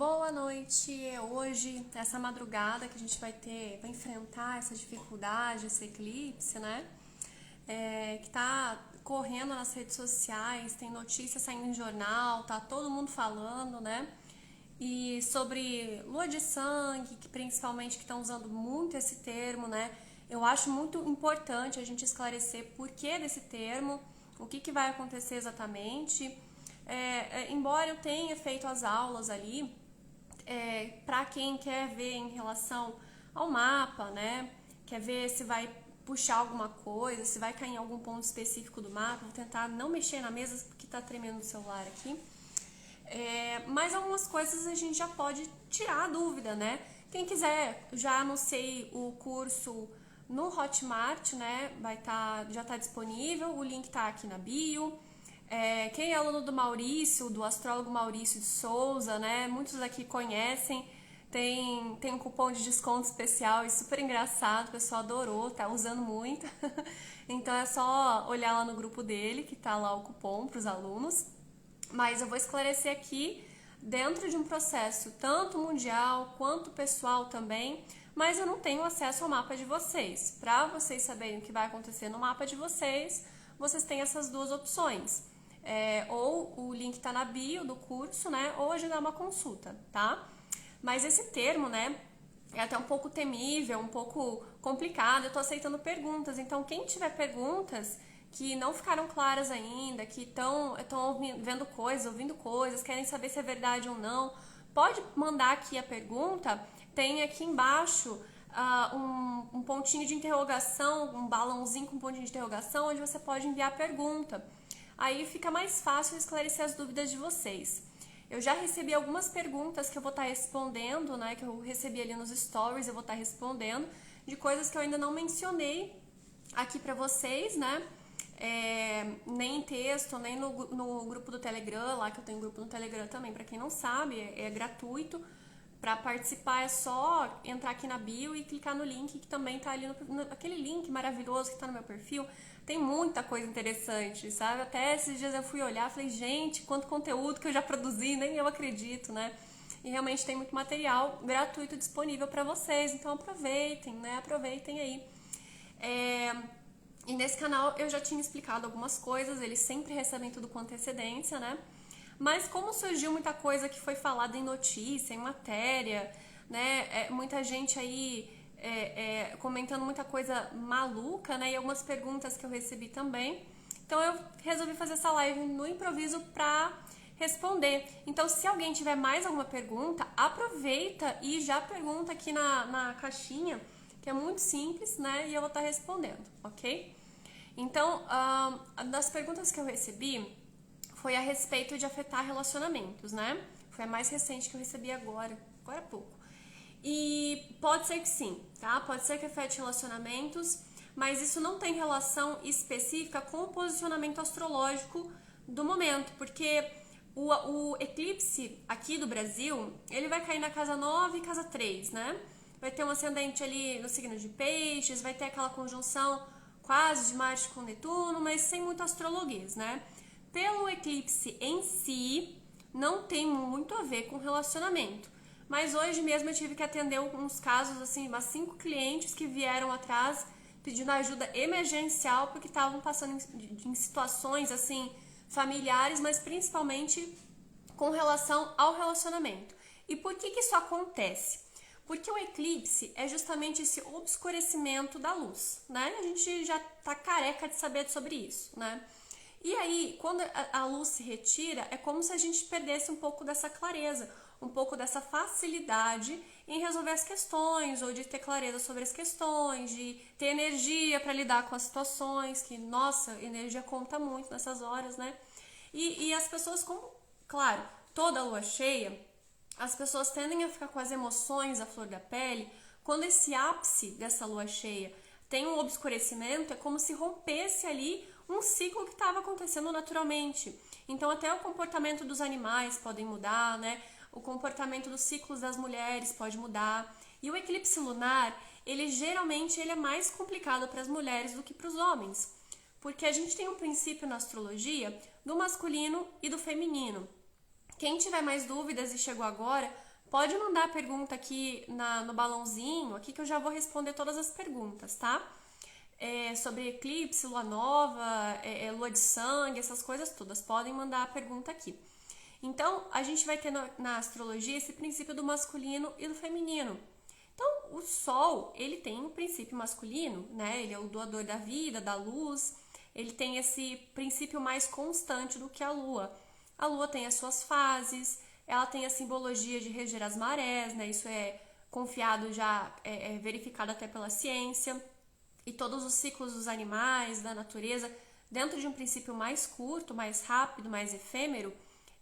Boa noite. Hoje, essa madrugada que a gente vai enfrentar essa dificuldade, esse eclipse, né? Que tá correndo nas redes sociais, tem notícias saindo em jornal, tá todo mundo falando, né? E sobre lua de sangue, que principalmente que estão usando muito esse termo, né? Eu acho muito importante a gente esclarecer por que desse termo, o que vai acontecer exatamente. Embora eu tenha feito as aulas ali, para quem quer ver em relação ao mapa, né? Quer ver se vai puxar alguma coisa, se vai cair em algum ponto específico do mapa. Vou tentar não mexer na mesa porque tá tremendo o celular aqui. Mas algumas coisas a gente já pode tirar a dúvida, né? Quem quiser, já anunciei o curso no Hotmart, né? Já tá disponível, o link tá aqui na bio. Quem é aluno do Maurício, do astrólogo Maurício de Souza, né? Muitos aqui conhecem. Tem um cupom de desconto especial e super engraçado, o pessoal adorou, tá usando muito. Então é só olhar lá no grupo dele, que tá lá o cupom para os alunos. Mas eu vou esclarecer aqui dentro de um processo tanto mundial quanto pessoal também, mas eu não tenho acesso ao mapa de vocês. Para vocês saberem o que vai acontecer no mapa de vocês, vocês têm essas duas opções. Ou o link tá na bio do curso, né? Ou agendar uma consulta, tá? Mas esse termo, né? É até um pouco temível, um pouco complicado. Eu tô aceitando perguntas. Então, quem tiver perguntas que não ficaram claras ainda, que estão vendo coisas, ouvindo coisas, querem saber se é verdade ou não, pode mandar aqui a pergunta. Tem aqui embaixo um pontinho de interrogação, um balãozinho com um pontinho de interrogação, onde você pode enviar a pergunta. Aí fica mais fácil esclarecer as dúvidas de vocês. Eu já recebi algumas perguntas que eu vou estar respondendo, né? Que eu recebi ali nos stories, eu vou estar respondendo, de coisas que eu ainda não mencionei aqui pra vocês, né? Nem em texto, nem no grupo do Telegram, lá que eu tenho um grupo no Telegram também, pra quem não sabe, é gratuito. Para participar é só entrar aqui na bio e clicar no link que também tá ali aquele link maravilhoso que tá no meu perfil. Tem muita coisa interessante, sabe? Até esses dias eu fui olhar e falei, gente, quanto conteúdo que eu já produzi, nem eu acredito, né? E realmente tem muito material gratuito disponível para vocês, então aproveitem, né? Aproveitem aí. E nesse canal eu já tinha explicado algumas coisas, eles sempre recebem tudo com antecedência, né? Mas como surgiu muita coisa que foi falada em notícia, em matéria, né? Muita gente aí comentando muita coisa maluca, né? E algumas perguntas que eu recebi também. Então eu resolvi fazer essa live no improviso pra responder. Então se alguém tiver mais alguma pergunta, aproveita e já pergunta aqui na caixinha, que é muito simples, né? E eu vou estar respondendo, ok? Então, das perguntas que eu recebi, foi a respeito de afetar relacionamentos, né? Foi a mais recente que eu recebi agora há pouco. E pode ser que sim, tá? Pode ser que afete relacionamentos, mas isso não tem relação específica com o posicionamento astrológico do momento, porque o eclipse aqui do Brasil, ele vai cair na casa 9 e casa 3, né? Vai ter um ascendente ali no signo de Peixes, vai ter aquela conjunção quase de Marte com Netuno, mas sem muito astrologuês, né? Pelo eclipse em si, não tem muito a ver com relacionamento. Mas hoje mesmo eu tive que atender alguns casos, assim, umas 5 clientes que vieram atrás pedindo ajuda emergencial porque estavam passando em situações, assim, familiares, mas principalmente com relação ao relacionamento. E por que isso acontece? Porque o eclipse é justamente esse obscurecimento da luz, né? A gente já tá careca de saber sobre isso, né? E aí, quando a luz se retira, é como se a gente perdesse um pouco dessa clareza, um pouco dessa facilidade em resolver as questões, ou de ter clareza sobre as questões, de ter energia para lidar com as situações, que, nossa, energia conta muito nessas horas, né? E as pessoas, claro, toda lua cheia, as pessoas tendem a ficar com as emoções à flor da pele. Quando esse ápice dessa lua cheia tem um obscurecimento, é como se rompesse ali um ciclo que estava acontecendo naturalmente. Então até o comportamento dos animais podem mudar, né? O comportamento dos ciclos das mulheres pode mudar. E o eclipse lunar, geralmente é mais complicado para as mulheres do que para os homens. Porque a gente tem um princípio na astrologia do masculino e do feminino. Quem tiver mais dúvidas e chegou agora, pode mandar a pergunta aqui no balãozinho, aqui que eu já vou responder todas as perguntas, tá? Sobre eclipse, lua nova, lua de sangue, essas coisas todas. Podem mandar a pergunta aqui. Então, a gente vai ter na astrologia esse princípio do masculino e do feminino. Então, o Sol, ele tem um princípio masculino, né? Ele é o doador da vida, da luz. Ele tem esse princípio mais constante do que a Lua. A Lua tem as suas fases, ela tem a simbologia de reger as marés, né? Isso é confiado já, é verificado até pela ciência. E todos os ciclos dos animais, da natureza, dentro de um princípio mais curto, mais rápido, mais efêmero,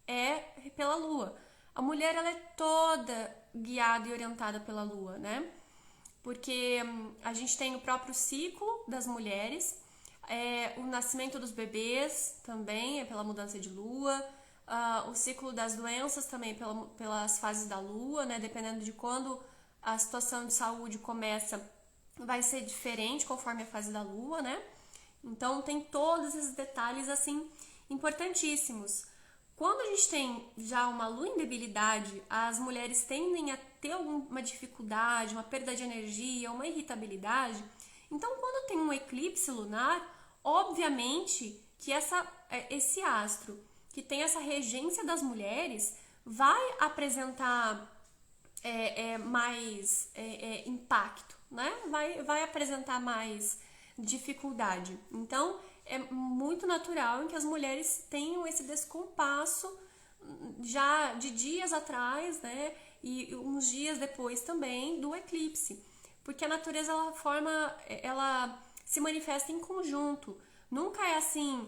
é pela Lua. A mulher, ela é toda guiada e orientada pela Lua, né? Porque a gente tem o próprio ciclo das mulheres, o nascimento dos bebês também é pela mudança de Lua, o ciclo das doenças também pelas fases da Lua, né? Dependendo de quando a situação de saúde começa, vai ser diferente conforme a fase da Lua, né? Então tem todos esses detalhes assim importantíssimos. Quando a gente tem já uma lua em debilidade, as mulheres tendem a ter alguma dificuldade, uma perda de energia, uma irritabilidade. Então, quando tem um eclipse lunar, obviamente que esse astro que tem essa regência das mulheres vai apresentar mais impacto, né? Vai apresentar mais dificuldade. Então, é muito natural em que as mulheres tenham esse descompasso já de dias atrás, né? E uns dias depois também do eclipse. Porque a natureza, ela se manifesta em conjunto. Nunca é assim,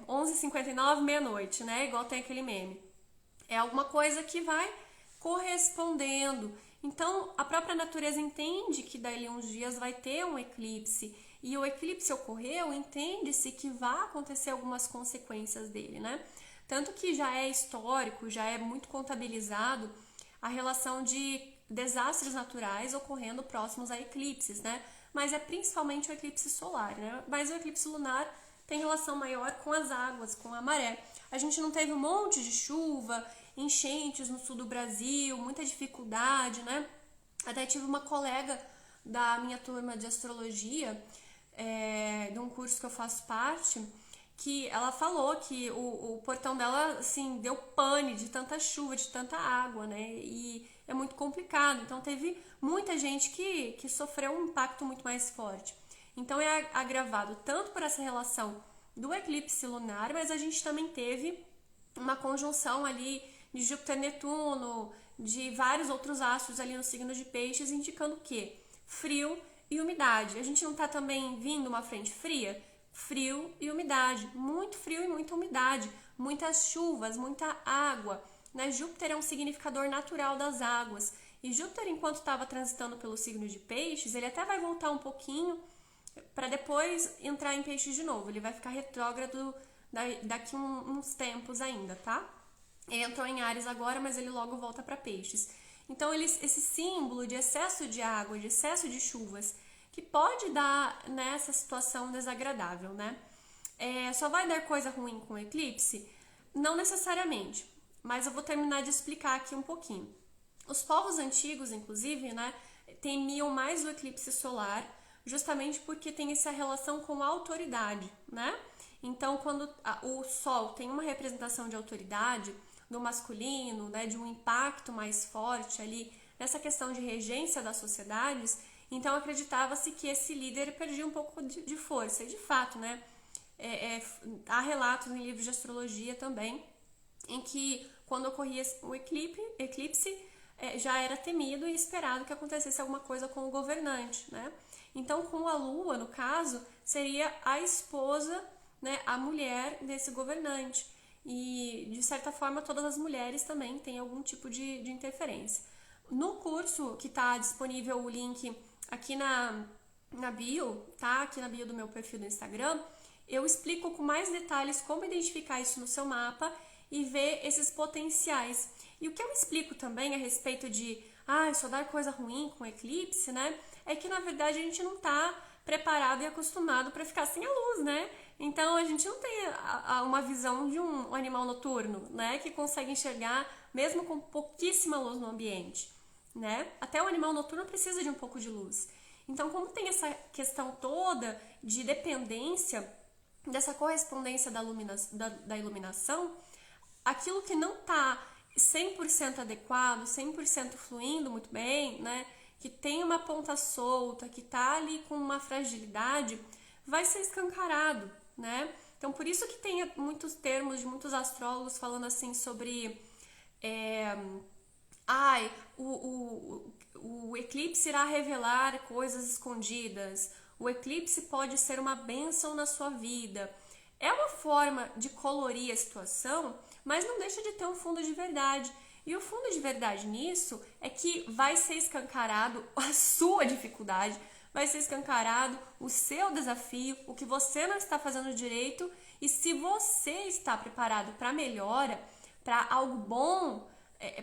11h59, meia-noite, né? Igual tem aquele meme. É alguma coisa que vai correspondendo. Então, a própria natureza entende que dali uns dias vai ter um eclipse, e o eclipse ocorreu, entende-se que vai acontecer algumas consequências dele, né? Tanto que já é histórico, já é muito contabilizado a relação de desastres naturais ocorrendo próximos a eclipses, né? Mas é principalmente o eclipse solar, né? Mas o eclipse lunar tem relação maior com as águas, com a maré. A gente não teve um monte de chuva, enchentes no sul do Brasil, muita dificuldade, né? Até tive uma colega da minha turma de astrologia, de um curso que eu faço parte, que ela falou que o portão dela, assim, deu pane de tanta chuva, de tanta água, né? E é muito complicado. Então, teve muita gente que sofreu um impacto muito mais forte. Então, é agravado tanto por essa relação do eclipse lunar, mas a gente também teve uma conjunção ali de Júpiter-Netuno, de vários outros astros ali no signo de Peixes, indicando o quê? Frio e umidade. A gente não está também vindo uma frente fria? Frio e umidade. Muito frio e muita umidade. Muitas chuvas, muita água. Né? Júpiter é um significador natural das águas. E Júpiter, enquanto estava transitando pelo signo de Peixes, ele até vai voltar um pouquinho para depois entrar em Peixes de novo. Ele vai ficar retrógrado daqui uns tempos ainda, tá? Ele entrou em Áries agora, mas ele logo volta para Peixes. Então, esse símbolo de excesso de água, de excesso de chuvas, que pode dar nessa situação desagradável, né? Só vai dar coisa ruim com o eclipse? Não necessariamente, mas eu vou terminar de explicar aqui um pouquinho. Os povos antigos, inclusive, né, temiam mais o eclipse solar, justamente porque tem essa relação com a autoridade, né? Então, quando o Sol tem uma representação de autoridade, do masculino, né, de um impacto mais forte ali nessa questão de regência das sociedades, então acreditava-se que esse líder perdia um pouco de força. E de fato, né, há relatos em livros de astrologia também, em que quando ocorria o eclipse, já era temido e esperado que acontecesse alguma coisa com o governante, né? Então, com a Lua, no caso, seria a esposa, né, a mulher desse governante. E, de certa forma, todas as mulheres também têm algum tipo de interferência. No curso que está disponível o link aqui na bio, tá? Aqui na bio do meu perfil do Instagram, eu explico com mais detalhes como identificar isso no seu mapa e ver esses potenciais. E o que eu explico também a respeito de só dar coisa ruim com eclipse, né? É que, na verdade, a gente não está preparado e acostumado para ficar sem a luz, né? Então a gente não tem uma visão de um animal noturno, né? Que consegue enxergar mesmo com pouquíssima luz no ambiente, né? Até o animal noturno precisa de um pouco de luz. Então, como tem essa questão toda de dependência dessa correspondência da iluminação, aquilo que não está 100% adequado, 100% fluindo muito bem, né? Que tem uma ponta solta, que está ali com uma fragilidade, vai ser escancarado, né? Então, por isso que tem muitos termos de muitos astrólogos falando assim sobre o eclipse irá revelar coisas escondidas, o eclipse pode ser uma bênção na sua vida. É uma forma de colorir a situação, mas não deixa de ter um fundo de verdade. E o fundo de verdade nisso é que vai ser escancarado a sua dificuldade, vai ser escancarado o seu desafio, o que você não está fazendo direito, e se você está preparado para melhora, para algo bom,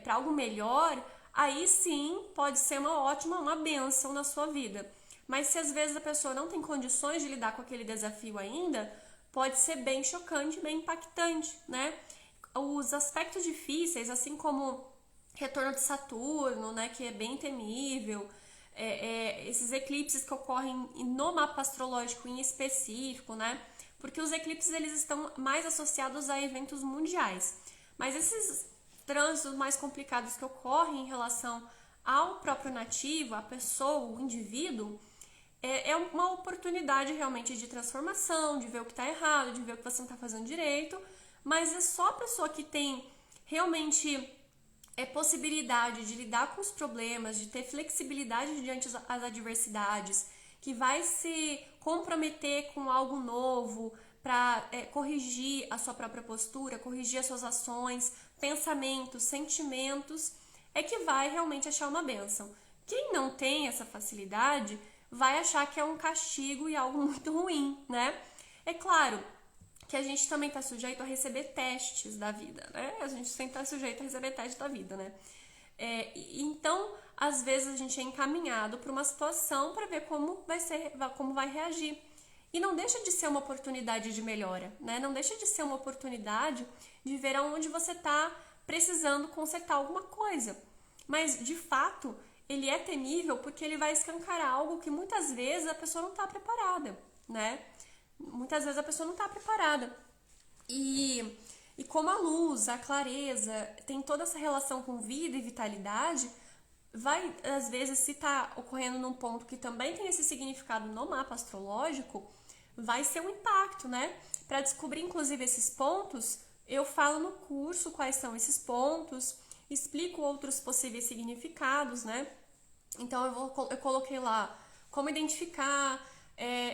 para algo melhor, aí sim pode ser uma bênção na sua vida. Mas se às vezes a pessoa não tem condições de lidar com aquele desafio ainda, pode ser bem chocante, bem impactante, né? Os aspectos difíceis, assim como retorno de Saturno, né, que é bem temível, esses eclipses que ocorrem no mapa astrológico em específico, né? Porque os eclipses eles estão mais associados a eventos mundiais. Mas esses trânsitos mais complicados que ocorrem em relação ao próprio nativo, a pessoa, o indivíduo, é uma oportunidade realmente de transformação, de ver o que está errado, de ver o que você não está fazendo direito, mas é só a pessoa que tem realmente possibilidade de lidar com os problemas, de ter flexibilidade diante das adversidades, que vai se comprometer com algo novo para corrigir a sua própria postura, corrigir as suas ações, pensamentos, sentimentos, é que vai realmente achar uma bênção. Quem não tem essa facilidade vai achar que é um castigo e algo muito ruim, né? É claro que a gente também está sujeito a receber testes da vida, né? A gente sempre está sujeito a receber testes da vida, né? Então, às vezes a gente é encaminhado para uma situação para ver como vai reagir. E não deixa de ser uma oportunidade de melhora, né? Não deixa de ser uma oportunidade de ver aonde você está precisando consertar alguma coisa. Mas, de fato, ele é temível porque ele vai escancarar algo que muitas vezes a pessoa não está preparada, né? Muitas vezes a pessoa não está preparada. E como a luz, a clareza, tem toda essa relação com vida e vitalidade, vai, às vezes, se está ocorrendo num ponto que também tem esse significado no mapa astrológico, vai ser um impacto, né? Para descobrir, inclusive, esses pontos, eu falo no curso quais são esses pontos, explico outros possíveis significados, né? Então, eu coloquei lá como identificar,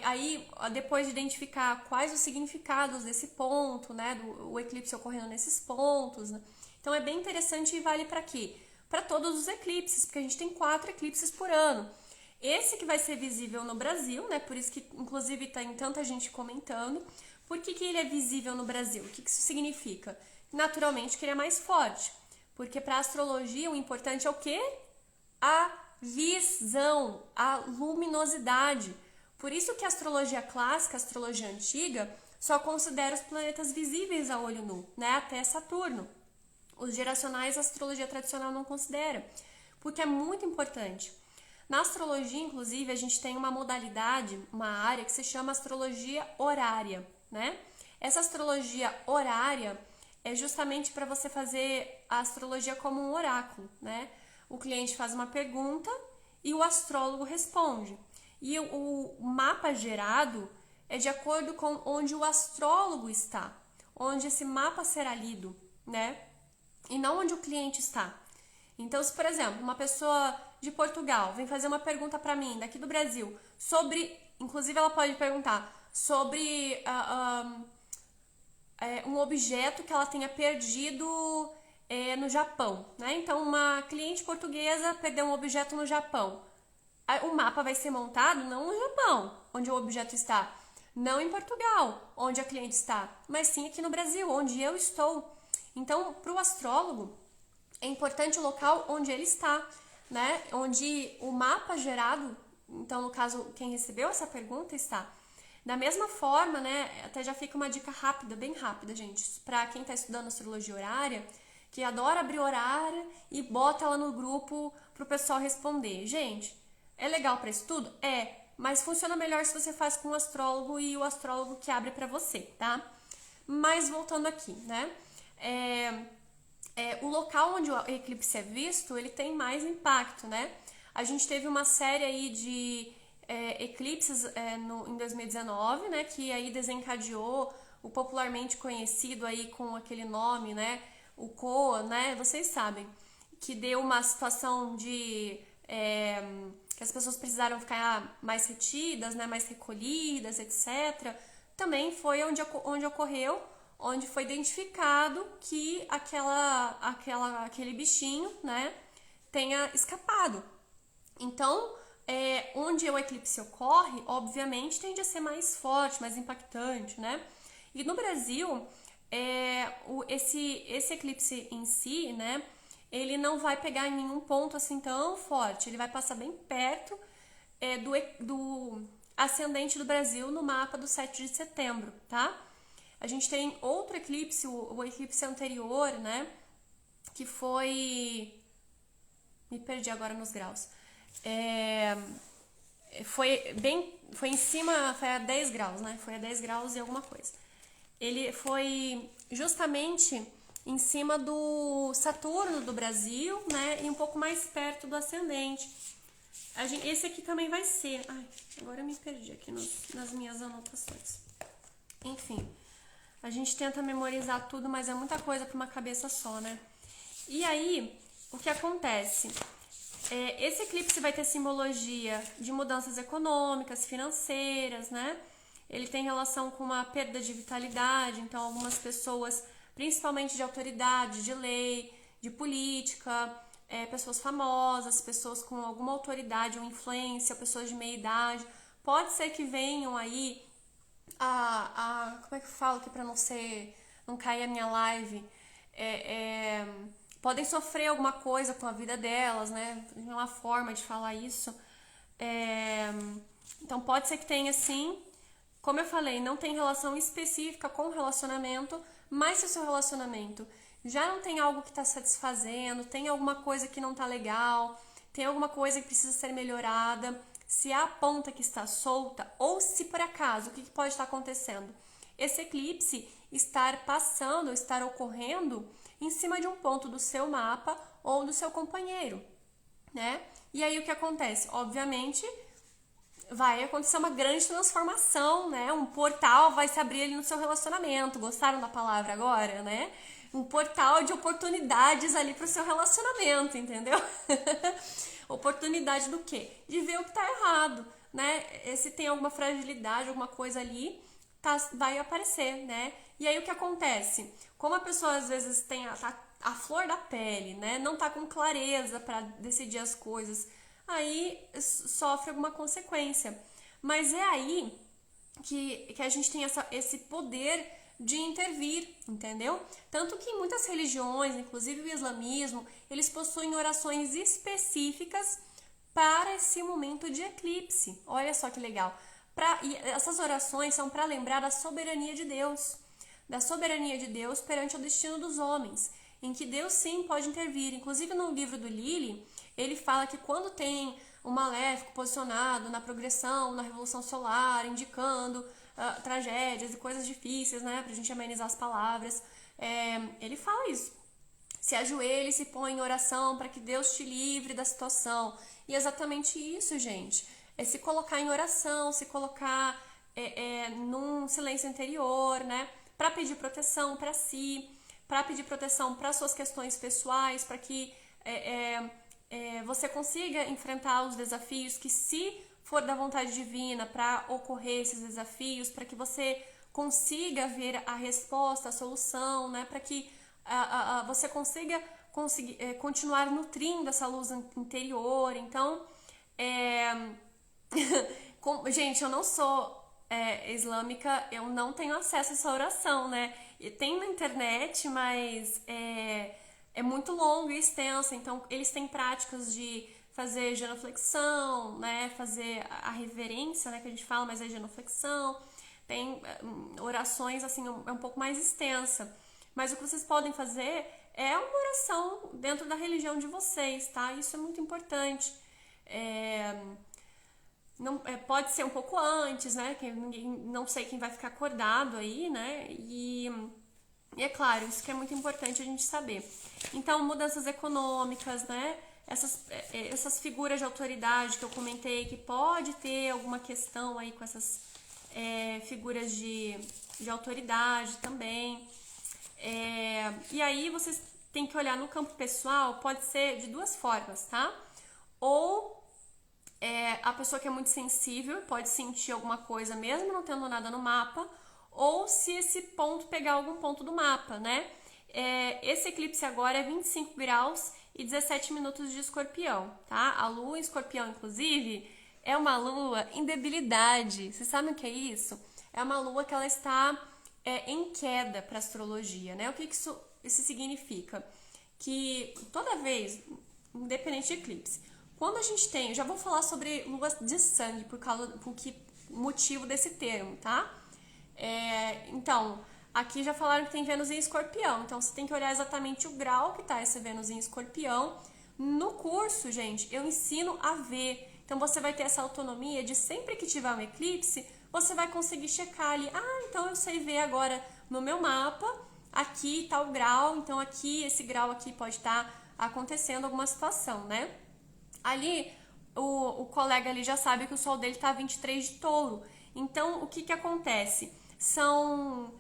aí depois de identificar quais os significados desse ponto, né? O eclipse ocorrendo nesses pontos, né? Então, é bem interessante e vale para quê? Para todos os eclipses, porque a gente tem 4 eclipses por ano. Esse que vai ser visível no Brasil, né? Por isso que, inclusive, tem tanta gente comentando. Por que ele é visível no Brasil? O que isso significa? Naturalmente que ele é mais forte. Porque para a astrologia o importante é o quê? A visão, a luminosidade. Por isso que a astrologia clássica, a astrologia antiga, só considera os planetas visíveis a olho nu, né? Até Saturno. Os geracionais a astrologia tradicional não considera, porque é muito importante. Na astrologia, inclusive, a gente tem uma modalidade, uma área que se chama astrologia horária, né? Essa astrologia horária é justamente para você fazer a astrologia como um oráculo, né? O cliente faz uma pergunta e o astrólogo responde. E o mapa gerado é de acordo com onde o astrólogo está, onde esse mapa será lido, né? E não onde o cliente está. Então, se, por exemplo, uma pessoa de Portugal vem fazer uma pergunta para mim, daqui do Brasil, sobre, inclusive ela pode perguntar sobre um objeto que ela tenha perdido no Japão, né? Então, uma cliente portuguesa perdeu um objeto no Japão. O mapa vai ser montado não no Japão, onde o objeto está, não em Portugal, onde a cliente está, mas sim aqui no Brasil, onde eu estou. Então, para o astrólogo, é importante o local onde ele está, né? Onde o mapa gerado, então, no caso, quem recebeu essa pergunta está. Da mesma forma, né, até já fica uma dica rápida, bem rápida, gente, para quem está estudando astrologia horária, que adora abrir horária e bota ela no grupo pro pessoal responder. Gente, é legal para estudo? É, mas funciona melhor se você faz com o astrólogo e o astrólogo que abre para você, tá? Mas voltando aqui, né? O local onde o eclipse é visto, ele tem mais impacto, né? A gente teve uma série aí de eclipses em 2019, né? Que aí desencadeou o popularmente conhecido aí com aquele nome, né? O Koa, né? Vocês sabem. Que deu uma situação de... que as pessoas precisaram ficar mais retidas, né? Mais recolhidas, etc. Também foi onde ocorreu, onde foi identificado que aquele bichinho, né? Tenha escapado. Então, onde o eclipse ocorre, obviamente, tende a ser mais forte, mais impactante, né? E no Brasil, esse eclipse em si, né? Ele não vai pegar em nenhum ponto assim tão forte. Ele vai passar bem perto do ascendente do Brasil no mapa do 7 de setembro, tá? A gente tem outro eclipse, o eclipse anterior, né? Que foi... Me perdi agora nos graus. Foi em cima, foi a 10 graus, né? Foi a 10 graus e alguma coisa. Ele foi justamente em cima do Saturno do Brasil, né? E um pouco mais perto do ascendente. Esse aqui também vai ser... Ai, agora eu me perdi aqui nas minhas anotações. Enfim, a gente tenta memorizar tudo, mas é muita coisa para uma cabeça só, né? E aí, o que acontece? Esse eclipse vai ter simbologia de mudanças econômicas, financeiras, né? Ele tem relação com uma perda de vitalidade, então algumas pessoas, principalmente de autoridade, de lei, de política, pessoas famosas, pessoas com alguma autoridade ou influência, pessoas de meia idade, pode ser que venham aí como é que eu falo aqui pra não cair a minha live? Podem sofrer alguma coisa com a vida delas, né? Tem uma forma de falar isso. Então pode ser que tenha sim. Como eu falei, não tem relação específica com o relacionamento, mas se o seu relacionamento já não tem algo que está satisfazendo, tem alguma coisa que não está legal, tem alguma coisa que precisa ser melhorada, se há a ponta que está solta, ou se por acaso, o que pode estar acontecendo? Esse eclipse estar ocorrendo em cima de um ponto do seu mapa ou do seu companheiro, né? E aí o que acontece? Obviamente, vai acontecer uma grande transformação, né? Um portal vai se abrir ali no seu relacionamento. Gostaram da palavra agora, né? Um portal de oportunidades ali pro seu relacionamento, entendeu? Oportunidade do quê? De ver o que tá errado, né? Se tem alguma fragilidade, alguma coisa ali, vai aparecer, né? E aí o que acontece? Como a pessoa às vezes tem a flor da pele, né? Não tá com clareza para decidir as coisas, aí sofre alguma consequência. Mas é aí que a gente tem esse poder de intervir, entendeu? Tanto que em muitas religiões, inclusive o islamismo, eles possuem orações específicas para esse momento de eclipse. Olha só que legal. E essas orações são para lembrar da soberania de Deus perante o destino dos homens, em que Deus sim pode intervir. Inclusive no livro do Lilly, ele fala que quando tem um maléfico posicionado na progressão, na revolução solar, indicando tragédias e coisas difíceis, né, pra gente amenizar as palavras, ele fala isso. Se ajoelhe e se põe em oração para que Deus te livre da situação. E é exatamente isso, gente. É se colocar em oração, se colocar num silêncio interior, né, para pedir proteção para si, para pedir proteção para suas questões pessoais, para que você consiga enfrentar os desafios que, se for da vontade divina, para ocorrer esses desafios, para que você consiga ver a resposta, a solução, né? Para que você consiga continuar nutrindo essa luz interior. Então, gente, eu não sou islâmica, eu não tenho acesso a essa oração, né? E tem na internet, mas é muito longo e extenso, então eles têm práticas de fazer genuflexão, né, fazer a reverência, né, que a gente fala, mas é genuflexão, tem orações assim, é um pouco mais extensa. Mas o que vocês podem fazer é uma oração dentro da religião de vocês, tá? Isso é muito importante. Não, pode ser um pouco antes, né? Que não sei quem vai ficar acordado aí, né? E é claro, isso que é muito importante a gente saber. Então, mudanças econômicas, né? Essas figuras de autoridade que eu comentei, que pode ter alguma questão aí com essas figuras de autoridade também. E aí vocês têm que olhar no campo pessoal, pode ser de duas formas, tá? Ou a pessoa que é muito sensível pode sentir alguma coisa mesmo não tendo nada no mapa, ou se esse ponto pegar algum ponto do mapa, né? Esse eclipse agora é 25 graus e 17 minutos de Escorpião, tá? A lua em Escorpião, inclusive, é uma lua em debilidade. Vocês sabem o que é isso? É uma lua que ela está em queda para astrologia, né? O que isso significa? Que toda vez, independente de eclipse, quando a gente tem, eu já vou falar sobre luas de sangue por que motivo desse termo, tá? Então, aqui já falaram que tem Vênus em Escorpião, então você tem que olhar exatamente o grau que tá esse Vênus em Escorpião. No curso, gente, eu ensino a ver. Então você vai ter essa autonomia de sempre que tiver um eclipse, você vai conseguir checar ali, então eu sei ver agora no meu mapa, aqui tá o grau, então aqui, esse grau aqui pode estar acontecendo alguma situação, né? Ali, o colega ali já sabe que o sol dele tá 23 de touro. Então, o que acontece? São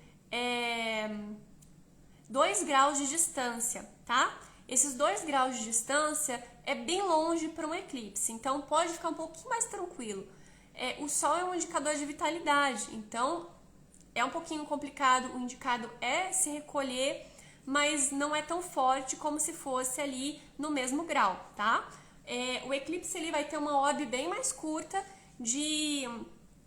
2 graus de distância, tá? Esses 2 graus de distância é bem longe para um eclipse, então pode ficar um pouquinho mais tranquilo. O sol é um indicador de vitalidade, então é um pouquinho complicado, o indicado é se recolher, mas não é tão forte como se fosse ali no mesmo grau, tá? O eclipse ele vai ter uma orbe bem mais curta de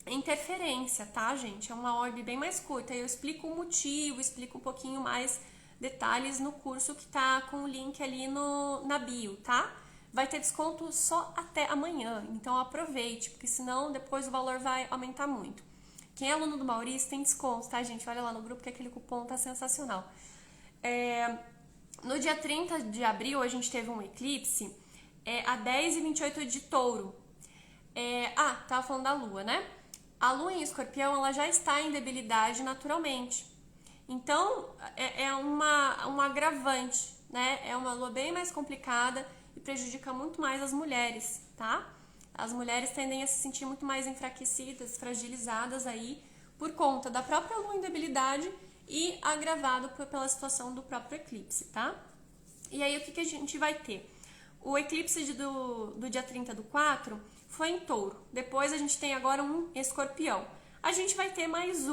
interferência, tá, gente? É uma orbe bem mais curta. Eu explico o motivo, explico um pouquinho mais detalhes no curso que tá com o link ali na bio, tá? Vai ter desconto só até amanhã, então aproveite, porque senão depois o valor vai aumentar muito. Quem é aluno do Maurício tem desconto, tá, gente? Olha lá no grupo que aquele cupom tá sensacional. No dia 30 de abril, a gente teve um eclipse a 10 e 28 de touro. Tava falando da lua, né? A lua em Escorpião, ela já está em debilidade naturalmente. Então, é um agravante, né? É uma lua bem mais complicada e prejudica muito mais as mulheres, tá? As mulheres tendem a se sentir muito mais enfraquecidas, fragilizadas aí, por conta da própria lua em debilidade e agravado pela situação do próprio eclipse, tá? E aí, o que a gente vai ter? O eclipse do dia 30 do 4 foi em touro. Depois a gente tem agora um escorpião. A gente vai ter mais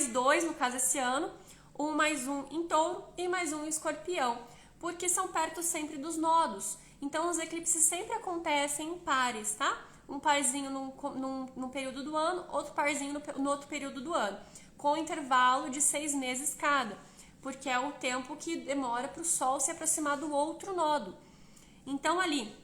dois, no caso esse ano, mais um em touro e mais um em escorpião, porque são perto sempre dos nodos. Então os eclipses sempre acontecem em pares, tá? Um parzinho num período do ano, outro parzinho no outro período do ano, com intervalo de 6 meses cada, porque é o tempo que demora para o Sol se aproximar do outro nodo. Então ali,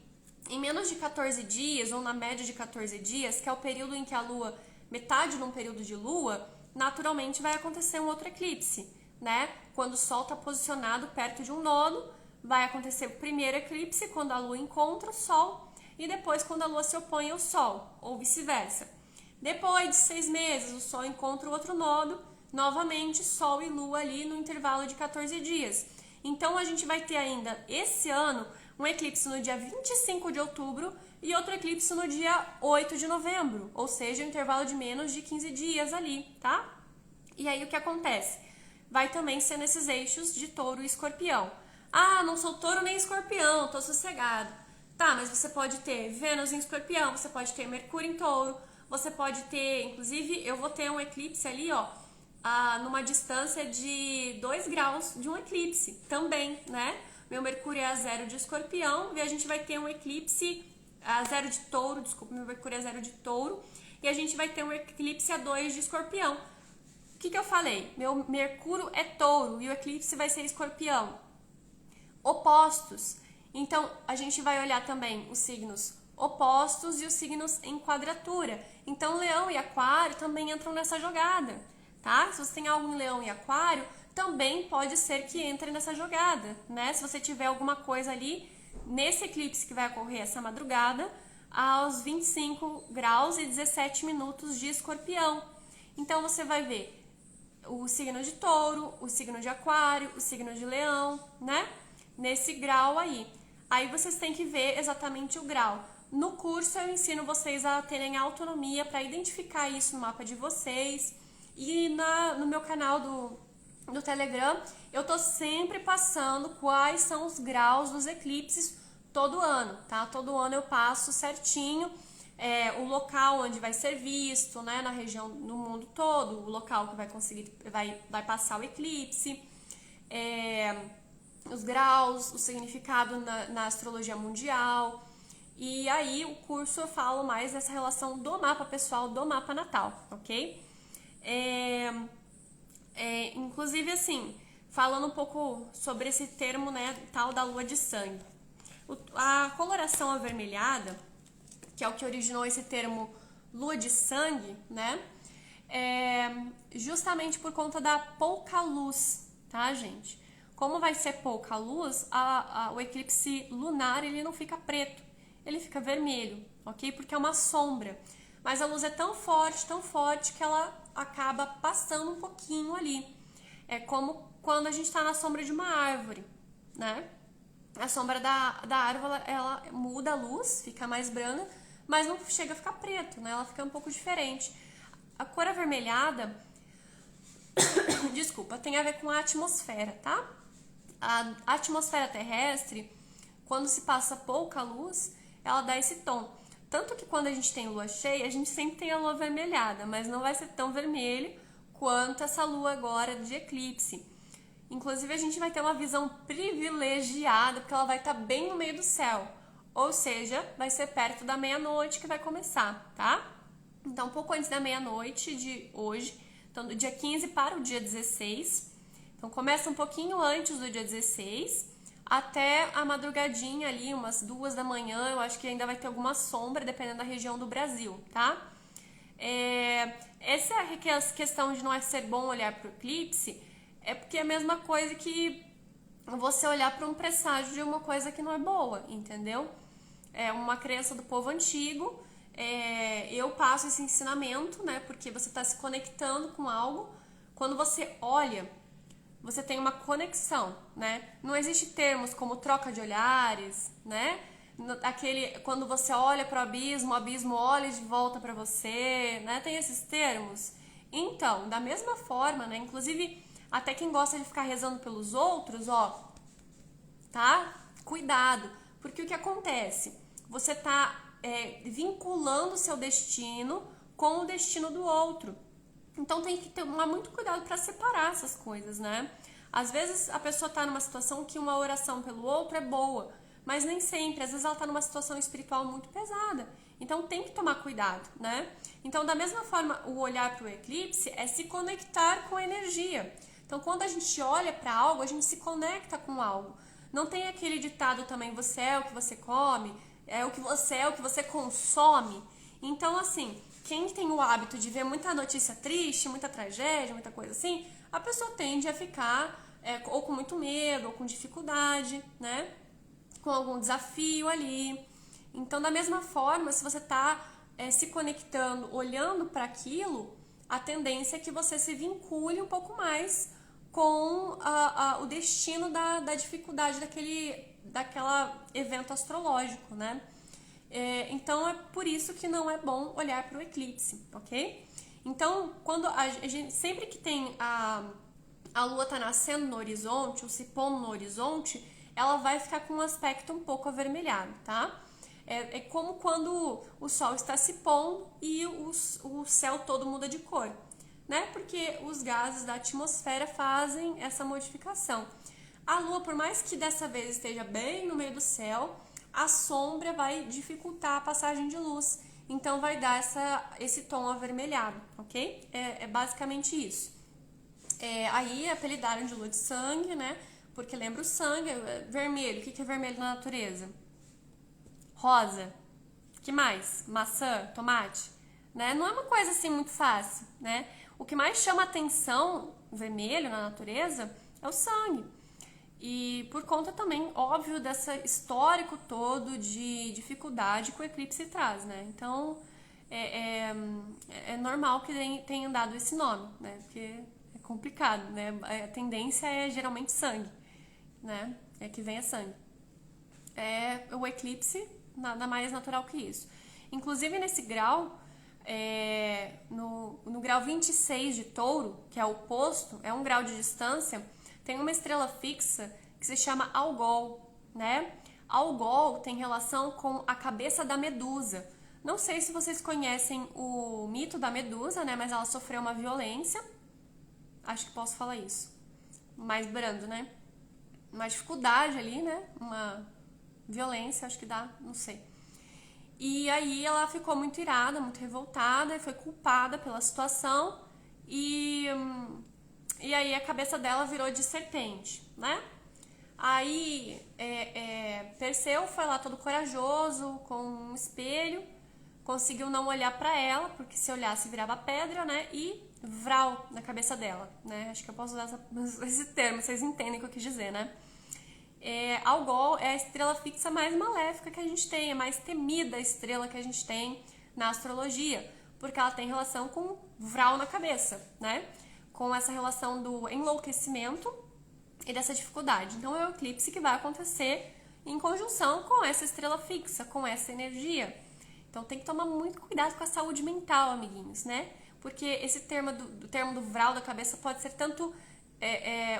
em menos de 14 dias, ou na média de 14 dias, que é o período em que a Lua, metade de um período de Lua, naturalmente vai acontecer um outro eclipse, né? Quando o Sol está posicionado perto de um nodo, vai acontecer o primeiro eclipse, quando a Lua encontra o Sol, e depois quando a Lua se opõe ao Sol, ou vice-versa. Depois de 6 meses, o Sol encontra o outro nodo, novamente Sol e Lua ali no intervalo de 14 dias. Então a gente vai ter ainda esse ano um eclipse no dia 25 de outubro e outro eclipse no dia 8 de novembro, ou seja, um intervalo de menos de 15 dias ali, tá? E aí o que acontece? Vai também ser nesses eixos de touro e escorpião. Não sou touro nem escorpião, tô sossegado. Tá, mas você pode ter Vênus em escorpião, você pode ter Mercúrio em touro, você pode ter, inclusive, eu vou ter um eclipse ali, numa distância de 2 graus de um eclipse também, né? Meu Mercúrio é a 0 de escorpião e a gente vai ter um eclipse a 0 de touro, desculpa, meu Mercúrio é 0 de touro e a gente vai ter um eclipse a 2 de escorpião. O que eu falei? Meu Mercúrio é touro e o eclipse vai ser escorpião. Opostos. Então, a gente vai olhar também os signos opostos e os signos em quadratura. Então, Leão e Aquário também entram nessa jogada, tá? Se você tem algo em Leão e Aquário, também pode ser que entre nessa jogada, né? Se você tiver alguma coisa ali nesse eclipse que vai ocorrer essa madrugada, aos 25 graus e 17 minutos de Escorpião. Então, você vai ver o signo de Touro, o signo de Aquário, o signo de Leão, né? Nesse grau aí. Aí vocês têm que ver exatamente o grau. No curso eu ensino vocês a terem autonomia para identificar isso no mapa de vocês. E no meu canal do Telegram, eu tô sempre passando quais são os graus dos eclipses todo ano, tá? Todo ano eu passo certinho o local onde vai ser visto, né? Na região, no mundo todo, o local que vai passar o eclipse, os graus, o significado na astrologia mundial. E aí o curso eu falo mais dessa relação do mapa pessoal, do mapa natal, ok? Inclusive, assim, falando um pouco sobre esse termo, né, tal da lua de sangue. A coloração avermelhada, que é o que originou esse termo lua de sangue, né, justamente por conta da pouca luz, tá, gente? Como vai ser pouca luz, o eclipse lunar, ele não fica preto, ele fica vermelho, ok? Porque é uma sombra. Mas a luz é tão forte que ela acaba passando um pouquinho ali. É como quando a gente está na sombra de uma árvore, né? A sombra da árvore, ela muda a luz, fica mais branca, mas não chega a ficar preto, né? Ela fica um pouco diferente. A cor avermelhada, desculpa, tem a ver com a atmosfera, tá? A atmosfera terrestre, quando se passa pouca luz, ela dá esse tom. Tanto que quando a gente tem lua cheia, a gente sempre tem a lua avermelhada, mas não vai ser tão vermelho quanto essa lua agora de eclipse. Inclusive, a gente vai ter uma visão privilegiada, porque ela vai estar bem no meio do céu. Ou seja, vai ser perto da meia-noite que vai começar, tá? Então, um pouco antes da meia-noite de hoje, então do dia 15 para o dia 16. Então, começa um pouquinho antes do dia 16, até a madrugadinha ali, umas 2 da manhã, eu acho que ainda vai ter alguma sombra, dependendo da região do Brasil, tá? Essa questão de não ser bom olhar para o eclipse é porque é a mesma coisa que você olhar para um presságio de uma coisa que não é boa, entendeu? É uma crença do povo antigo. Eu passo esse ensinamento, né? Porque você está se conectando com algo. Quando você olha, você tem uma conexão, né? Não existe termos como troca de olhares, né? Quando você olha para o abismo olha de volta para você, né? Tem esses termos. Então, da mesma forma, né? Inclusive, até quem gosta de ficar rezando pelos outros, ó, tá? Cuidado, porque o que acontece? Você tá vinculando o seu destino com o destino do outro. Então tem que tomar muito cuidado para separar essas coisas, né? Às vezes a pessoa tá numa situação que uma oração pelo outro é boa, mas nem sempre. Às vezes ela tá numa situação espiritual muito pesada. Então tem que tomar cuidado, né? Então, da mesma forma, o olhar para o eclipse é se conectar com a energia. Então, quando a gente olha para algo, a gente se conecta com algo. Não tem aquele ditado também, você é o que você come, é o que você consome. Então, assim, quem tem o hábito de ver muita notícia triste, muita tragédia, muita coisa assim, a pessoa tende a ficar ou com muito medo, ou com dificuldade, né? Com algum desafio ali. Então, da mesma forma, se você está se conectando, olhando para aquilo, a tendência é que você se vincule um pouco mais com o destino da dificuldade daquela evento astrológico, né? Então, é por isso que não é bom olhar para o eclipse, ok? Então, quando sempre que tem a lua está nascendo no horizonte, ou se pondo no horizonte, ela vai ficar com um aspecto um pouco avermelhado, tá? É como quando o sol está se pondo e o céu todo muda de cor, né? Porque os gases da atmosfera fazem essa modificação. A lua, por mais que dessa vez esteja bem no meio do céu, a sombra vai dificultar a passagem de luz. Então vai dar esse tom avermelhado, ok? É basicamente isso. Aí apelidaram de lua de sangue, né? Porque lembra o sangue, vermelho. O que é vermelho na natureza? Rosa. Que mais? Maçã, tomate, né? Não é uma coisa assim muito fácil, né? O que mais chama atenção, o vermelho na natureza, é o sangue. E por conta também, óbvio, desse histórico todo de dificuldade que o eclipse traz, né? Então, é, é, é normal que tenham dado esse nome, né? Porque é complicado, né? A tendência é geralmente sangue, né? É que venha sangue. O eclipse, nada mais natural que isso. Inclusive, nesse grau, no grau 26 de touro, que é o oposto, é um grau de distância, tem uma estrela fixa que se chama Algol, né? Algol tem relação com a cabeça da Medusa. Não sei se vocês conhecem o mito da Medusa, né? Mas ela sofreu uma violência. Acho que posso falar isso. Mais brando, né? Uma dificuldade ali, né? Uma violência, acho que dá, não sei. E aí ela ficou muito irada, muito revoltada e foi culpada pela situação e aí a cabeça dela virou de serpente, né? Aí Perseu foi lá todo corajoso, com um espelho, conseguiu não olhar pra ela, porque se olhasse virava pedra, né? E vral na cabeça dela, né? Acho que eu posso usar esse termo, vocês entendem o que eu quis dizer, né? Algol é a estrela fixa mais maléfica que a gente tem, a mais temida estrela que a gente tem na astrologia, porque ela tem relação com vral na cabeça, né? Com essa relação do enlouquecimento e dessa dificuldade. Então é o eclipse que vai acontecer em conjunção com essa estrela fixa, com essa energia. Então tem que tomar muito cuidado com a saúde mental, amiguinhos, né? Porque esse termo do vral da cabeça pode ser tanto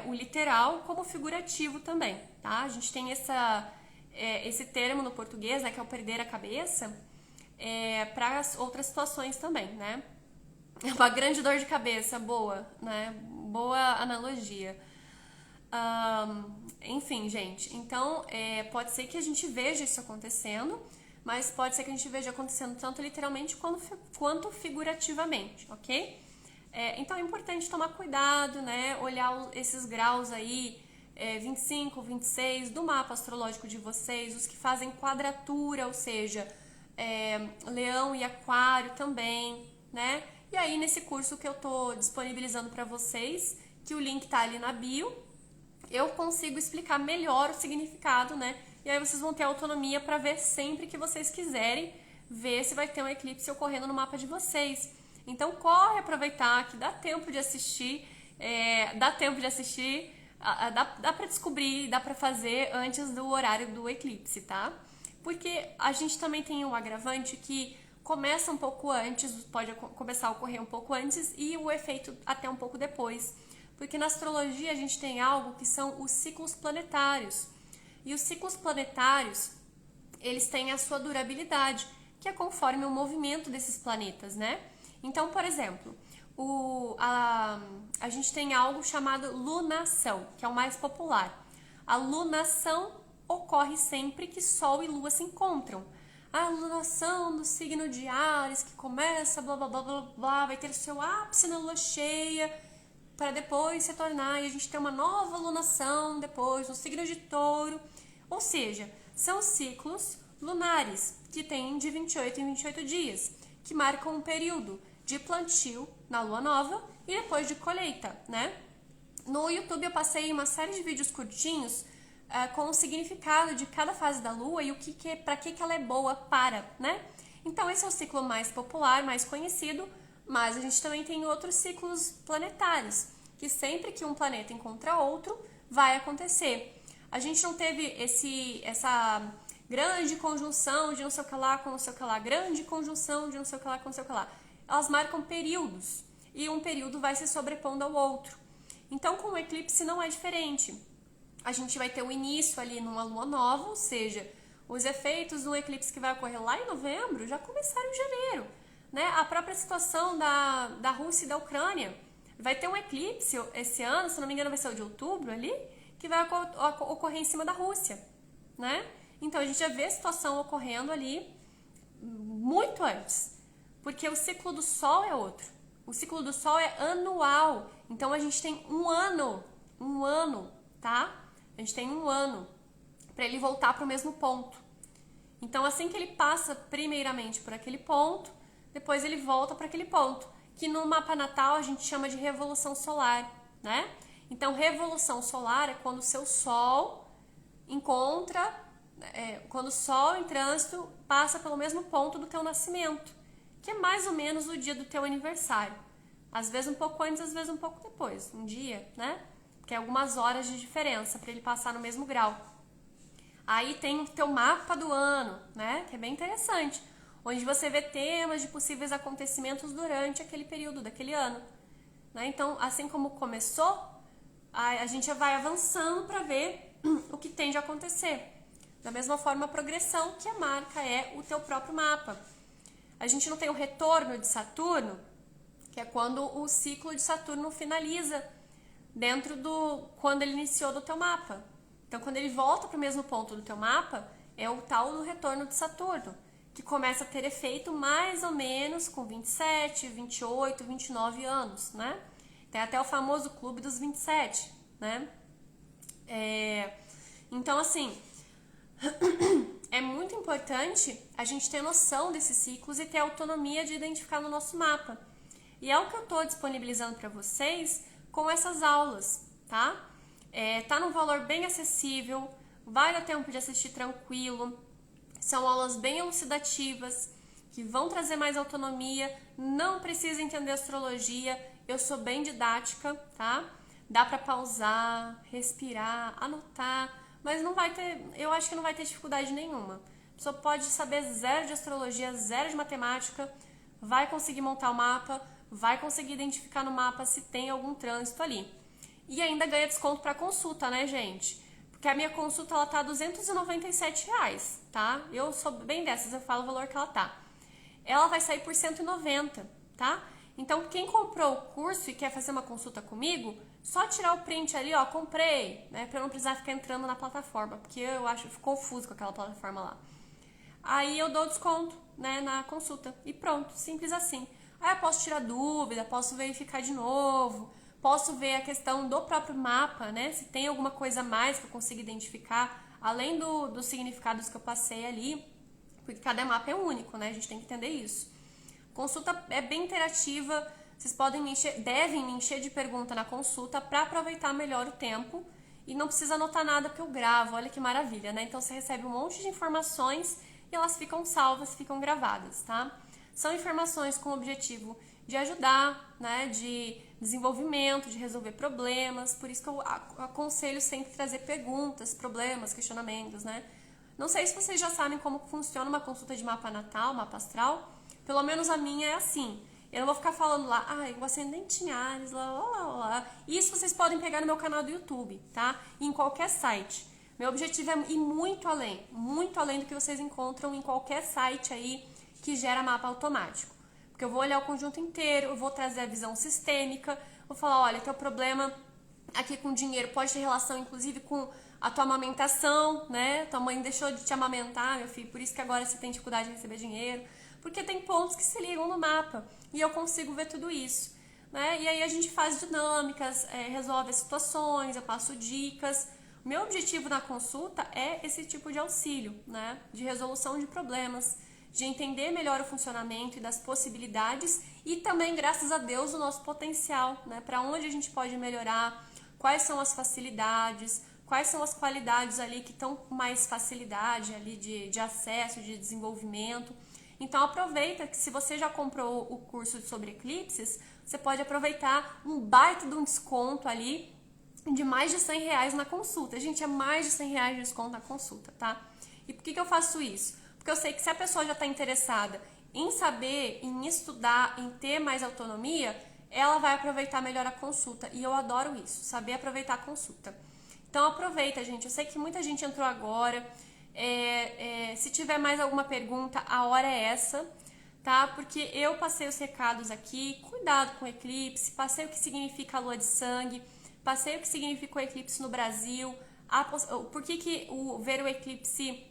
o literal como o figurativo também, tá? A gente tem esse termo no português, né, que é o perder a cabeça, para outras situações também, né? É uma grande dor de cabeça, boa, né? Boa analogia. Enfim, gente, então pode ser que a gente veja isso acontecendo, mas pode ser que a gente veja acontecendo tanto literalmente quanto figurativamente, ok? Então é importante tomar cuidado, né? Olhar esses graus aí, 25, 26 do mapa astrológico de vocês, os que fazem quadratura, ou seja, Leão e Aquário também, né? E aí nesse curso que eu tô disponibilizando para vocês, que o link tá ali na bio, eu consigo explicar melhor o significado, né? E aí vocês vão ter autonomia para ver sempre que vocês quiserem, ver se vai ter um eclipse ocorrendo no mapa de vocês. Então corre aproveitar que dá tempo de assistir, dá pra descobrir, dá pra fazer antes do horário do eclipse, tá? Porque a gente também tem um agravante que começa um pouco antes, pode começar a ocorrer um pouco antes e o efeito até um pouco depois. Porque na astrologia a gente tem algo que são os ciclos planetários. E os ciclos planetários, eles têm a sua durabilidade, que é conforme o movimento desses planetas, né? Então, por exemplo, a gente tem algo chamado lunação, que é o mais popular. A lunação ocorre sempre que Sol e Lua se encontram. A lunação do signo de Áries, que começa, blá, blá, blá, blá, blá, vai ter seu ápice na lua cheia, para depois se tornar, e a gente tem uma nova lunação depois no signo de Touro. Ou seja, são ciclos lunares, que têm de 28 em 28 dias, que marcam um período de plantio na lua nova e depois de colheita, né? No YouTube eu passei uma série de vídeos curtinhos com o significado de cada fase da lua e para que ela é boa para, né? Então esse é o ciclo mais popular, mais conhecido, mas a gente também tem outros ciclos planetários, que sempre que um planeta encontra outro, vai acontecer. A gente não teve essa grande conjunção de não sei o que lá com não sei o que lá, grande conjunção de não sei o que lá com não sei o que lá. Elas marcam períodos, e um período vai se sobrepondo ao outro. Então, com o eclipse não é diferente. A gente vai ter o início ali numa lua nova, ou seja, os efeitos do eclipse que vai ocorrer lá em novembro já começaram em janeiro, né? A própria situação da Rússia e da Ucrânia. Vai ter um eclipse esse ano, se não me engano vai ser o de outubro ali, que vai ocorrer em cima da Rússia, né? Então, a gente já vê a situação ocorrendo ali muito antes, porque o ciclo do Sol é outro. O ciclo do Sol é anual, então a gente tem um ano, tá? A gente tem um ano para ele voltar para o mesmo ponto. Então, assim que ele passa primeiramente por aquele ponto, depois ele volta para aquele ponto, que no mapa natal a gente chama de revolução solar, né? Então, revolução solar é quando o seu Sol quando o Sol em trânsito passa pelo mesmo ponto do teu nascimento, que é mais ou menos o dia do teu aniversário. Às vezes um pouco antes, às vezes um pouco depois, um dia, né? Porque é algumas horas de diferença para ele passar no mesmo grau. Aí tem o teu mapa do ano, né? Que é bem interessante, onde você vê temas de possíveis acontecimentos durante aquele período daquele ano, né? Então, assim como começou, a gente vai avançando para ver o que tem de acontecer. Da mesma forma, a progressão, que a marca é o teu próprio mapa. A gente não tem o retorno de Saturno, que é quando o ciclo de Saturno finaliza quando ele iniciou do teu mapa. Então, quando ele volta para o mesmo ponto do teu mapa, é o tal do retorno de Saturno, que começa a ter efeito mais ou menos com 27, 28, 29 anos, né? Tem até o famoso Clube dos 27, né? Então, assim, é muito importante a gente ter noção desses ciclos e ter autonomia de identificar no nosso mapa. E é o que eu estou disponibilizando para vocês com essas aulas, tá? Tá num valor bem acessível, vai dar tempo de assistir tranquilo, são aulas bem elucidativas, que vão trazer mais autonomia, não precisa entender astrologia, eu sou bem didática, tá? Dá para pausar, respirar, anotar, mas eu acho que não vai ter dificuldade nenhuma. A pessoa pode saber zero de astrologia, zero de matemática, vai conseguir montar o mapa, vai conseguir identificar no mapa se tem algum trânsito ali. E ainda ganha desconto para consulta, né, gente? Porque a minha consulta, ela tá R$297, tá? Eu sou bem dessas, eu falo o valor que ela tá. Ela vai sair por 190, tá? Então, quem comprou o curso e quer fazer uma consulta comigo, só tirar o print ali, ó, comprei, né? Pra eu não precisar ficar entrando na plataforma, porque eu fico confuso com aquela plataforma lá. Aí eu dou desconto, né, na consulta. E pronto, simples assim. Aí eu posso tirar dúvida, posso verificar de novo, posso ver a questão do próprio mapa, né? Se tem alguma coisa a mais que eu consiga identificar, além dos significados que eu passei ali, porque cada mapa é único, né? A gente tem que entender isso. Consulta é bem interativa, vocês devem me encher de pergunta na consulta para aproveitar melhor o tempo e não precisa anotar nada porque eu gravo, olha que maravilha, né? Então você recebe um monte de informações e elas ficam salvas, ficam gravadas, tá? São informações com o objetivo de ajudar, né? De desenvolvimento, de resolver problemas, por isso que eu aconselho sempre trazer perguntas, problemas, questionamentos, né? Não sei se vocês já sabem como funciona uma consulta de mapa natal, mapa astral. Pelo menos a minha é assim. Eu não vou ficar falando lá, o ascendente em Áries, lá. Isso vocês podem pegar no meu canal do YouTube, tá? E em qualquer site. Meu objetivo é ir muito além do que vocês encontram em qualquer site aí que gera mapa automático. Porque eu vou olhar o conjunto inteiro, eu vou trazer a visão sistêmica, vou falar, olha, teu problema aqui com dinheiro pode ter relação, inclusive, com a tua amamentação, né? Tua mãe deixou de te amamentar, meu filho, por isso que agora você tem dificuldade de receber dinheiro. Porque tem pontos que se ligam no mapa e eu consigo ver tudo isso, né? E aí a gente faz dinâmicas, resolve as situações, eu passo dicas. Meu objetivo na consulta é esse tipo de auxílio, né? De resolução de problemas, de entender melhor o funcionamento e das possibilidades e também, graças a Deus, o nosso potencial, né? Para onde a gente pode melhorar, quais são as facilidades, quais são as qualidades ali que estão com mais facilidade ali de acesso, de desenvolvimento. Então aproveita que se você já comprou o curso sobre eclipses, você pode aproveitar um baita de um desconto ali de mais de R$100 na consulta. Gente, é mais de R$100 de desconto na consulta, tá? E por que eu faço isso? Porque eu sei que se a pessoa já está interessada em saber, em estudar, em ter mais autonomia, ela vai aproveitar melhor a consulta. E eu adoro isso, saber aproveitar a consulta. Então aproveita, gente. Eu sei que muita gente entrou agora. Se tiver mais alguma pergunta, a hora é essa, tá? Porque eu passei os recados aqui, cuidado com o eclipse, passei o que significa a lua de sangue, passei o que significa o eclipse no Brasil, por que ver o eclipse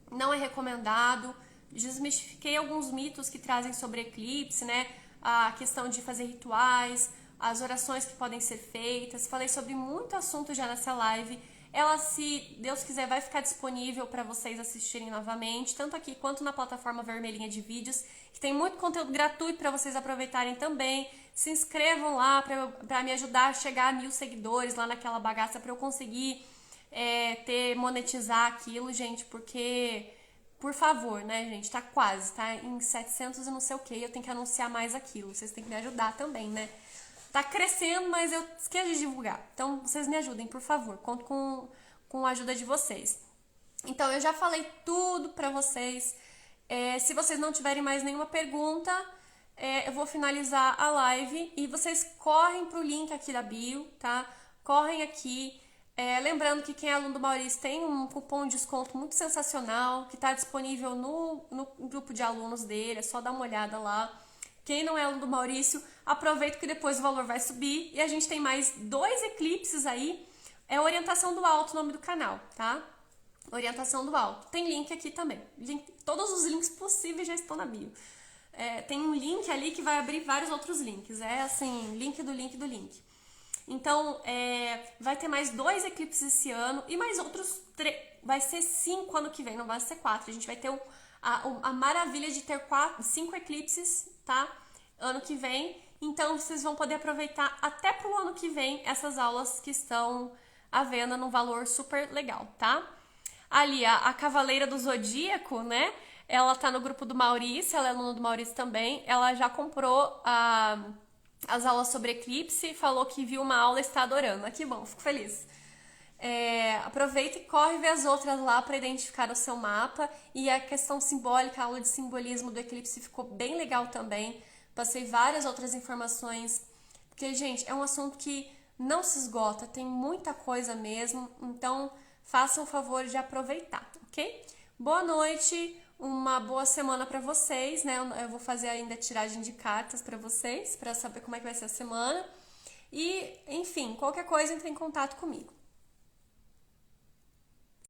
não é recomendado, desmistifiquei alguns mitos que trazem sobre eclipse, né? A questão de fazer rituais, as orações que podem ser feitas, falei sobre muito assunto já nessa live. Ela, se Deus quiser, vai ficar disponível para vocês assistirem novamente, tanto aqui quanto na plataforma vermelhinha de vídeos, que tem muito conteúdo gratuito para vocês aproveitarem também. Se inscrevam lá para me ajudar a chegar a 1000 seguidores lá naquela bagaça, para eu conseguir monetizar aquilo, gente, porque, por favor, né, gente, tá quase, tá em 700 e não sei o que, eu tenho que anunciar mais aquilo, vocês têm que me ajudar também, né? Tá crescendo, mas eu esqueci de divulgar, então vocês me ajudem, por favor, conto com a ajuda de vocês. Então, eu já falei tudo pra vocês. Se vocês não tiverem mais nenhuma pergunta, eu vou finalizar a live e vocês correm pro link aqui da bio, tá? Correm aqui. Lembrando que quem é aluno do Maurício tem um cupom de desconto muito sensacional, que está disponível no grupo de alunos dele, é só dar uma olhada lá. Quem não é aluno do Maurício, aproveita que depois o valor vai subir. E a gente tem mais 2 eclipses aí. É Orientação do Alto o nome do canal, tá? Orientação do Alto. Tem link aqui também. Todos os links possíveis já estão na bio. Tem um link ali que vai abrir vários outros links. É assim, link do link do link. Então, vai ter mais 2 eclipses esse ano e mais outros 3. Vai ser 5 ano que vem, não vai ser 4. A gente vai ter a maravilha de ter 5 eclipses, tá? Ano que vem. Então, vocês vão poder aproveitar até pro ano que vem essas aulas que estão à venda num valor super legal, tá? Ali, a Cavaleira do Zodíaco, né? Ela tá no grupo do Maurício, ela é aluna do Maurício também. Ela já comprou as aulas sobre eclipse, falou que viu uma aula e está adorando. Que bom, fico feliz. Aproveita e corre ver as outras lá para identificar o seu mapa. E a questão simbólica, a aula de simbolismo do eclipse ficou bem legal também. Passei várias outras informações, porque, gente, é um assunto que não se esgota, tem muita coisa mesmo, então façam o favor de aproveitar, ok? Boa noite, uma boa semana para vocês, né? Eu vou fazer ainda tiragem de cartas para vocês, para saber como é que vai ser a semana. E, enfim, qualquer coisa, entre em contato comigo.